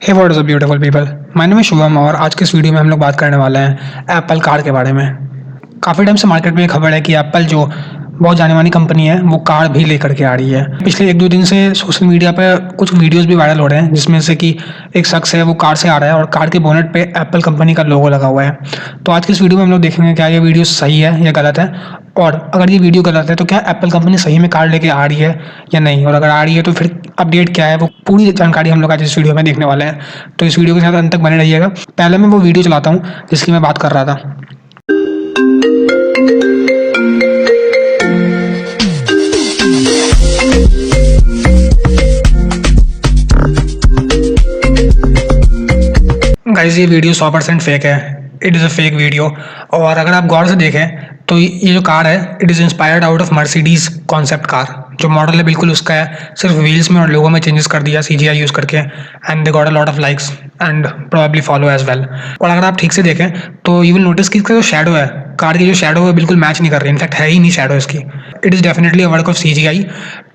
Hey what is a beautiful people. My name is Shubham और आज के इस वीडियो में हम लोग बात करने वाले हैं एप्पल कार के बारे में। काफ़ी टाइम से मार्केट में ये खबर है कि एप्पल जो बहुत जानी मानी कंपनी है वो कार भी लेकर के आ रही है। पिछले एक दो दिन से सोशल मीडिया पे कुछ वीडियोस भी वायरल हो रहे हैं जिसमें से कि एक शख्स है वो कार से आ रहा है और कार के बोनेट पे एप्पल कंपनी का लोगो लगा हुआ है। तो आज की इस वीडियो में हम लोग देखेंगे क्या ये वीडियो सही है या गलत है, और अगर ये वीडियो गलत है तो क्या एप्पल कंपनी सही में कार लेके आ रही है या नहीं, और अगर आ रही है तो फिर अपडेट क्या है, वो पूरी जानकारी हम लोग आज इस वीडियो में देखने वाले हैं। तो इस वीडियो के साथ अंत तक बने रहिएगा। पहले मैं वो वीडियो चलाता हूँ जिसकी मैं बात कर रहा था। गाइस ये वीडियो 100% फेक है। It is a fake video. और अगर आप गौर से देखें तो ये जो कार है it is inspired out of Mercedes concept car. जो मॉडल है बिल्कुल उसका है, सिर्फ व्हील्स में और लोगों में चेंजेस कर दिया CGI यूज़ करके, and they got a lot of likes and probably follow as well. और अगर आप ठीक से देखें तो यू विल नोटिस कि इसका जो शेडो है, कार की जो शेडो है बिल्कुल मैच नहीं कर रही, इनफैक्ट है ही नहीं शेडो इसकी। It is definitely a work of CGI।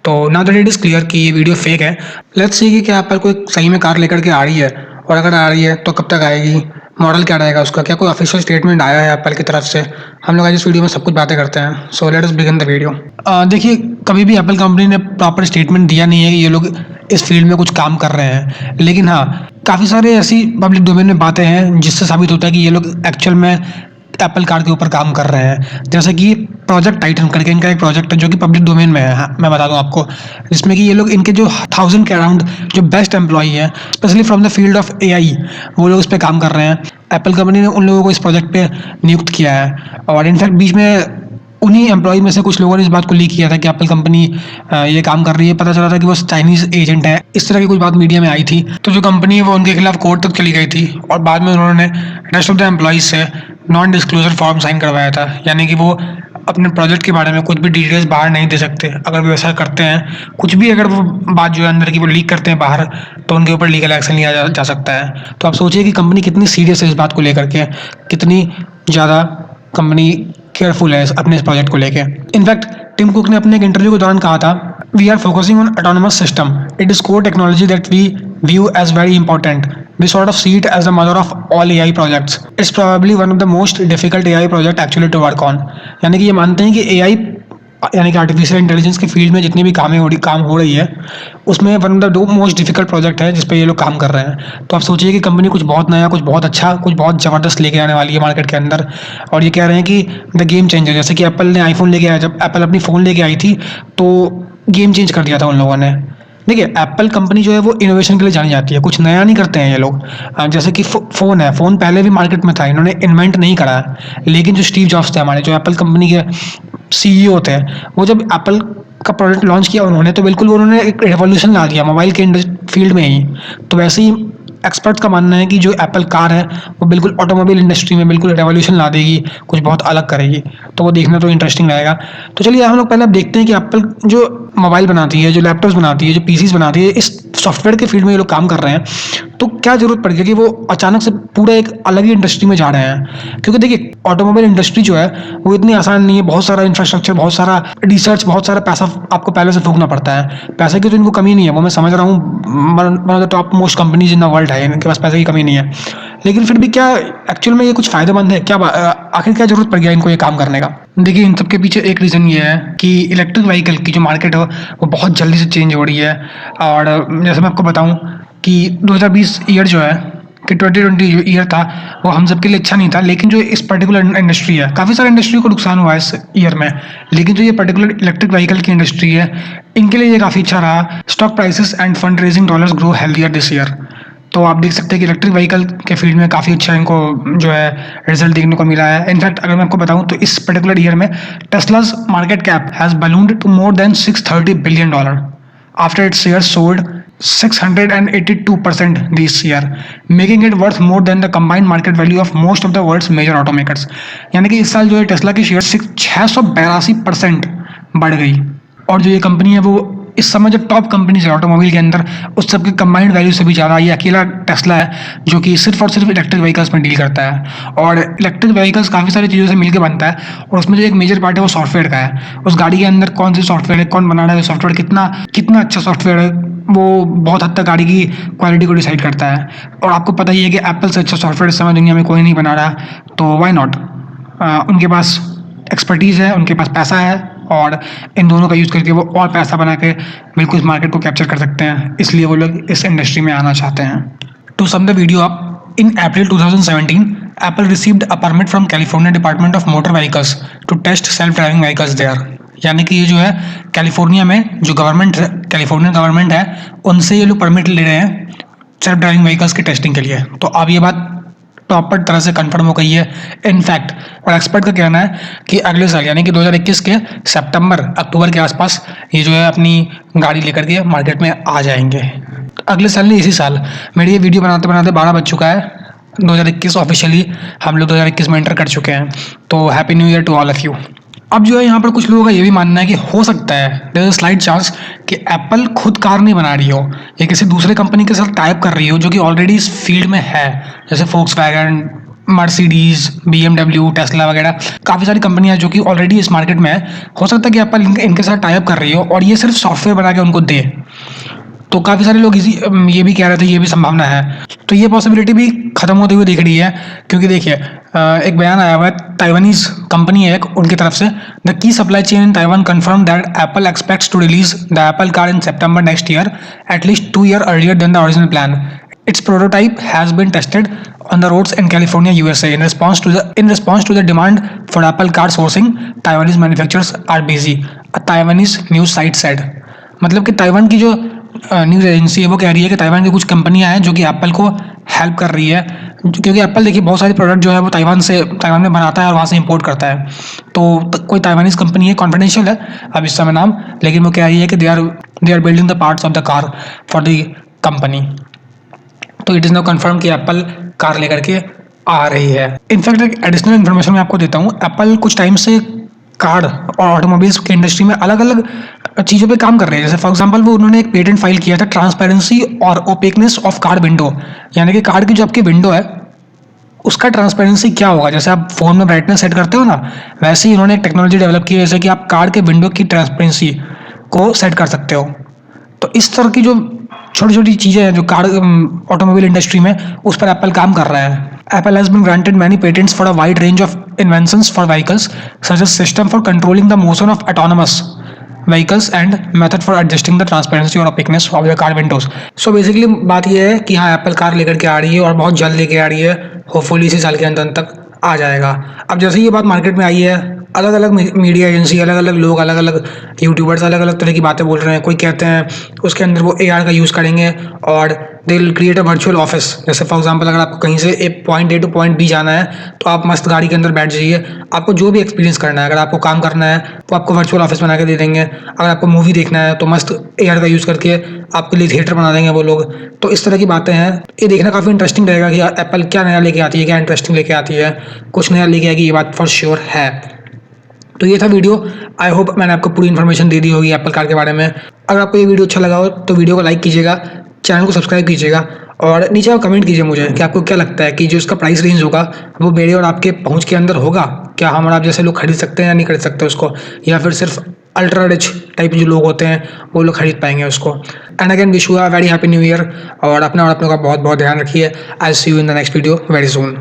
तो now that it is clear कि ये वीडियो फेक है, लेट्स सी कि क्या एप्पल कोई सही में कार लेकर के आ रही है, और अगर आ रही है तो कब तक आएगी, मॉडल क्या रहेगा उसका, क्या कोई ऑफिशियल स्टेटमेंट आया है एप्पल की तरफ से। हम लोग आज इस वीडियो में सब कुछ बातें करते हैं। So let us begin the video. देखिए, कभी भी एप्पल कंपनी ने प्रॉपर स्टेटमेंट दिया नहीं है कि ये लोग इस फील्ड में कुछ काम कर रहे हैं, लेकिन हाँ काफ़ी सारे ऐसी पब्लिक डोमेन में बातें हैं जिससे साबित होता है कि ये लोग एक्चुअल में एप्पल कार के ऊपर काम कर रहे हैं। जैसे कि प्रोजेक्ट टाइटन करके इनका एक प्रोजेक्ट है जो कि पब्लिक डोमेन में है। हाँ, मैं बता दूं आपको, जिसमें कि ये लोग इनके जो 1000 के अराउंड जो बेस्ट एम्प्लॉई हैं specially from the field of AI, वो लोग इस पर काम कर रहे हैं। एप्पल कंपनी ने उन लोगों को इस प्रोजेक्ट पे नियुक्त किया है, और इनफैक्ट बीच में उन्हीं एम्प्लॉय में से कुछ लोगों ने इस बात को लीक किया था कि एप्पल कंपनी ये काम कर रही है। पता चला था कि वो चाइनीज़ एजेंट है, इस तरह की कुछ बात मीडिया में आई थी। तो जो कंपनी है वो उनके खिलाफ कोर्ट तक चली गई थी, और बाद में उन्होंने रेस्ट ऑफ द एम्प्लॉयज़ से नॉन डिस्क्लोजर फॉर्म साइन करवाया था, यानी कि वो अपने प्रोजेक्ट के बारे में कुछ भी डिटेल्स बाहर नहीं दे सकते। अगर वो ऐसा करते हैं, कुछ भी अगर वो बात जो है अंदर की वो लीक करते हैं बाहर, तो उनके ऊपर लीगल एक्शन लिया जा सकता है। तो आप सोचिए कि कंपनी कितनी सीरियस है इस बात को लेकर के, कितनी ज़्यादा कंपनी केयरफुल है अपने इस प्रोजेक्ट को लेके। इनफैक्ट टिम कुक ने अपने एक इंटरव्यू के दौरान कहा था, we are focusing on autonomous system, it is core technology that we view as very important, we sort of see it as the mother of all AI projects. It's probably one of the most difficult AI project actually to work on. यानी कि ये मानते हैं कि AI यानी कि artificial intelligence के field में जितनी भी काम हो रही है उसमें one of the most difficult project है जिस पे ये लोग काम कर रहे हैं। तो आप सोचिए कि कंपनी कुछ बहुत नया, कुछ बहुत अच्छा, कुछ बहुत ज़बरदस्त लेके आने वाली है मार्केट के अंदर, और ये कह रहे हैं कि द गेम चेंजर। जैसे कि एप्पल ने आईफोन लेके आया, जब एप्पल अपनी फ़ोन लेके आई थी तो गेम चेंज कर दिया था उन लोगों ने। देखिए, एप्पल कंपनी जो है वो इनोवेशन के लिए जानी जाती है, कुछ नया नहीं करते हैं ये लोग। जैसे कि फ़ोन है, फ़ोन पहले भी मार्केट में था, इन्होंने इन्वेंट नहीं करा है। लेकिन जो स्टीव जॉब्स थे हमारे, जो एप्पल कंपनी के CEO थे, वो जब एप्पल का प्रोडक्ट लॉन्च किया उन्होंने, तो बिल्कुल उन्होंने एक रेवोल्यूशन ला दिया मोबाइल के फील्ड में ही। तो वैसे ही एक्सपर्ट्स का मानना है कि जो एप्पल कार है वो बिल्कुल ऑटोमोबाइल इंडस्ट्री में बिल्कुल रेवोल्यूशन ला देगी, कुछ बहुत अलग करेगी। तो वो देखना तो इंटरेस्टिंग रहेगा। तो चलिए हम लोग पहले अब देखते हैं कि एप्पल जो मोबाइल बनाती है, जो लैपटॉप्स बनाती है, जो PCs बनाती है, इस सॉफ्टवेयर के फील्ड में ये लोग काम कर रहे हैं, तो क्या ज़रूरत पड़ गई कि वो अचानक से पूरा एक अलग ही इंडस्ट्री में जा रहे हैं। क्योंकि देखिए, ऑटोमोबाइल इंडस्ट्री जो है वो इतनी आसान नहीं है। बहुत सारा इंफ्रास्ट्रक्चर, बहुत सारा रिसर्च, बहुत सारा पैसा आपको पहले से फूकना पड़ता है। पैसे की तो इनको कमी नहीं है, वो मैं समझ रहा हूँ। One of the top most companies in the world है, इनके पास पैसे की कमी नहीं है। लेकिन फिर भी क्या एक्चुअल में ये कुछ फ़ायदेमंद है क्या? आखिर क्या ज़रूरत पड़ गया इनको ये काम करने का? देखिए, इन सब के पीछे एक रीज़न ये है कि इलेक्ट्रिक व्हीकल की जो मार्केट है वो बहुत जल्दी से चेंज हो रही है। और जैसे मैं आपको बताऊं कि 2020 ईयर जो है, कि 2020 जो ईयर था वो हम सब के लिए अच्छा नहीं था। लेकिन जो इस पर्टिकुलर इंडस्ट्री है, काफ़ी सारे इंडस्ट्री को नुकसान हुआ है इस ईयर में, लेकिन जो ये पर्टिकुलर इलेक्ट्रिक व्हीकल की इंडस्ट्री है, इनके लिए ये काफ़ी अच्छा रहा। Stock prices end fund raising dollars grow healthier this year. तो आप देख सकते हैं कि इलेक्ट्रिक व्हीकल के फील्ड में काफ़ी अच्छा इनको जो है रिजल्ट देखने को मिला है। इनफैक्ट अगर मैं आपको बताऊं तो इस पर्टिकुलर ईयर में Tesla's market cap has ballooned to more than $630 billion after its shares soared 682% this year, making it worth more than the combined market value of most of the world's major automakers. यानी कि इस साल जो है Tesla की share 682% बढ़ गई, और जो ये कंपनी है वो इस समय जो टॉप कंपनीज है ऑटोमोबाइल के अंदर, उस सब की कंबाइंड वैल्यू से भी ज़्यादा ये अकेला टेस्ला है जो कि सिर्फ और सिर्फ इलेक्ट्रिक व्हीकल्स में डील करता है। और इलेक्ट्रिक व्हीकल्स काफ़ी सारी चीज़ों से मिलकर बनता है, और उसमें जो एक मेजर पार्ट है वो सॉफ्टवेयर का है। उस गाड़ी के अंदर कौन सी सॉफ्टवेयर है, कौन बना रहा है सॉफ्टवेयर, कितना कितना अच्छा सॉफ्टवेयर है, वो बहुत हद तक गाड़ी की क्वालिटी को डिसाइड करता है। और आपको पता ही है कि एप्पल से अच्छा सॉफ्टवेयर इस समय दुनिया में कोई नहीं बना रहा, तो व्हाई नॉट। उनके पास एक्सपर्टीज़ है, उनके पास पैसा है, और इन दोनों का यूज़ करके वो और पैसा बना के बिल्कुल इस मार्केट को कैप्चर कर सकते हैं, इसलिए वो लोग इस इंडस्ट्री में आना चाहते हैं। To sum the video up, in April 2017, Apple received a permit from California Department of Motor Vehicles to test self-driving vehicles there। यानी कि ये जो है कैलिफोर्निया में जो कैलिफोर्नियन गवर्नमेंट है, उनसे ये लोग परमिट ले रहे हैं सेल्फ ड्राइविंग व्हीकल्स की टेस्टिंग के लिए। तो अब ये बात प्रॉपर तरह से कंफर्म हो गई है। इनफैक्ट और एक्सपर्ट का कहना है कि अगले साल यानी कि 2021 के सितंबर अक्टूबर के आसपास ये जो है अपनी गाड़ी लेकर के मार्केट में आ जाएंगे। अगले साल नहीं, इसी साल। मेरी ये वीडियो बनाते बनाते 12 बज चुका है। 2021 ऑफिशियली हम लोग 2021 में एंटर कर चुके हैं, तो happy new year to all of you. अब जो है यहाँ पर कुछ लोगों का ये भी मानना है कि हो सकता है there is a slight chance कि एप्पल खुद कार नहीं बना रही हो, या किसी दूसरे कंपनी के साथ टाइप कर रही हो जो कि ऑलरेडी इस फील्ड में है, जैसे फोक्सवैगन, मर्सिडीज, BMW, टेस्ला वगैरह काफ़ी सारी कंपनियां जो कि ऑलरेडी इस मार्केट में है। हो सकता है कि एप्पल इनके साथ टाइप कर रही हो और ये सिर्फ सॉफ्टवेयर बना के उनको दे। तो काफ़ी सारे लोग ये भी कह रहे थे, ये भी संभावना है। तो ये पॉसिबिलिटी भी ख़त्म होती हुई दिख रही है, क्योंकि देखिए एक बयान आया हुआ है ताइवानीज कंपनी है एक, उनकी तरफ से। द की supply chain in Taiwan confirm that Apple expects to release the Apple car in September next year, at least 2 years earlier than the original plan. Its prototype has been tested on the roads in California, USA. In response to the demand for Apple car sourcing, Taiwanese manufacturers are busy, a Taiwanese news site said। मतलब कि Taiwan की जो news agency है वो कह रही है कि ताइवान की कुछ कंपनियां हैं जो कि एप्पल को हेल्प कर रही है, क्योंकि एप्पल देखिए बहुत सारे प्रोडक्ट जो है वो ताइवान में बनाता है और वहाँ से इंपोर्ट करता है। तो कोई ताइवानीज कंपनी है, कॉन्फिडेंशियल है अब इस समय नाम, लेकिन वो कह रही है कि they are building the parts of the car for the company. तो इट इज़ नाउ कन्फर्म कि एप्पल कार लेकर के आ रही है। इनफैक्ट एक एडिशनल इन्फॉर्मेशन मैं आपको देता हूँ, एप्पल कुछ टाइम से कार और ऑटोमोबाइल्स की इंडस्ट्री में अलग अलग चीज़ों पे काम कर रहे हैं। जैसे फॉर एग्जांपल वो उन्होंने एक पेटेंट फाइल किया था ट्रांसपेरेंसी और ओपेकनेस ऑफ कार विंडो, यानी कि कार की जो आपकी विंडो है उसका ट्रांसपेरेंसी क्या होगा। जैसे आप फोन में ब्राइटनेस सेट करते हो ना, वैसे ही उन्होंने एक टेक्नोलॉजी डेवलप की है जैसे कि आप कार के विंडो की ट्रांसपेरेंसी को सेट कर सकते हो। तो इस तरह की जो छोटी छोटी चीज़ें हैं जो कार ऑटोमोबाइल इंडस्ट्री में, उस पर एप्पल काम कर रहा है। Apple has been granted many patents for a wide range of inventions for vehicles, such as system for controlling the motion of autonomous vehicles and method for adjusting the transparency or opaqueness of the car windows। So basically बात ये है कि हाँ Apple car लेकर के आ रही है और बहुत जल्द लेके आ रही है, होपफुली इसी साल के अंत तक आ जाएगा। अब जैसे ये बात मार्केट में आई है, अलग अलग मीडिया एजेंसी, अलग अलग लोग, अलग अलग यूट्यूबर्स अलग अलग तरह की बातें बोल रहे हैं। कोई कहते हैं उसके अंदर वो AR का यूज़ करेंगे और they will create a virtual office. जैसे फॉर एग्जांपल अगर आपको कहीं से एक point A two point B जाना है तो आप मस्त गाड़ी के अंदर बैठ जाइए, आपको जो भी एक्सपीरियंस करना है, अगर आपको काम करना है तो आपको वर्चुअल ऑफिस बना के दे देंगे, अगर आपको मूवी देखना है तो मस्त AR का यूज़ करके आपके लिए थिएटर बना देंगे वो लोग। तो इस तरह की बातें हैं, ये देखना काफ़ी इंटरेस्टिंग रहेगा कि एप्पल क्या नया लेके आती है, क्या इंटरेस्टिंग लेके आती है। कुछ नया लेके आएगी, ये बात फॉर श्योर है। तो ये था वीडियो, आई होप मैंने आपको पूरी इन्फॉर्मेशन दे दी होगी एप्पल कार के बारे में। अगर आपको ये वीडियो अच्छा लगा हो तो वीडियो को लाइक कीजिएगा, चैनल को सब्सक्राइब कीजिएगा और नीचे आप कमेंट कीजिए मुझे कि आपको क्या लगता है कि जो इसका प्राइस रेंज होगा वो मेरे और आपके पहुंच के अंदर होगा। क्या हम और आप जैसे लोग खरीद सकते हैं या नहीं खरीद सकते उसको, या फिर सिर्फ अल्ट्रा रिच टाइप जो लोग होते हैं वो लोग खरीद पाएंगे उसको। And again wish you a very happy new year, और अपना और अपनों का बहुत बहुत ध्यान रखिए। I see you in the next video very soon.